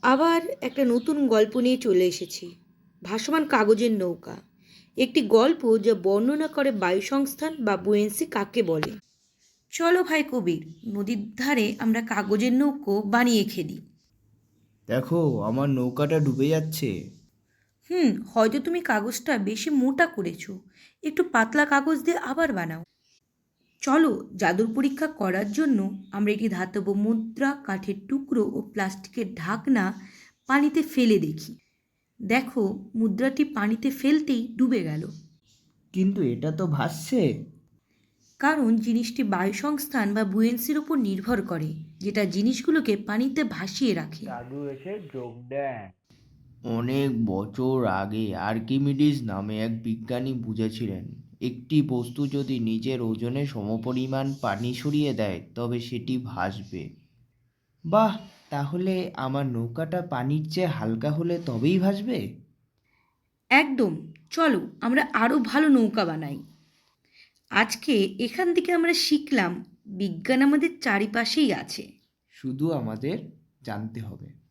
আবার একটা নতুন গল্প নিয়ে চলে এসেছি। ভাসমান কাগজের নৌকা। একটি গল্প যা বর্ণনা করে বায়ু সংস্থান বা বুয়েন্সি কাকে বলে। চলো ভাই কবির, নদীর ধারে আমরা কাগজের নৌকো বানিয়ে খেলি। দেখো, আমার নৌকাটা ডুবে যাচ্ছে। হয়তো তুমি কাগজটা বেশি মোটা করেছো। একটু পাতলা কাগজ দিয়ে আবার বানাও। চলো, জাদুর পরীক্ষা করার জন্য আমরা একটি ধাতব মুদ্রা, কাঠের টুকরো ও প্লাস্টিকের ঢাকনা পানিতে ফেলে দেখি। দেখো, মুদ্রাটি পানিতে ফেলতেই ডুবে গেল। কিন্তু এটা তো ভাসছে। কারণ জিনিসটি বায়ু সংস্থান বা বুয়েন্সির উপর নির্ভর করে, যেটা জিনিসগুলোকে পানিতে ভাসিয়ে রাখে। দাদু এসে যোগ দেন। অনেক বছর আগে আর্কিমিডিস নামে এক বিজ্ঞানী বুঝেছিলেন, একটি বস্তু যদি নিজের ওজনে সমপরিমাণ পানি সরিয়ে দেয় তবে সেটি ভাসবে। বাহ, তাহলে আমার নৌকাটা পানির চেয়ে হালকা হলে তবেই ভাসবে? একদম। চলো, আমরা আরও ভালো নৌকা বানাই। আজকে এখান থেকে আমরা শিখলাম বিজ্ঞান আমাদের চারিপাশেই আছে। শুধু আমাদের জানতে হবে।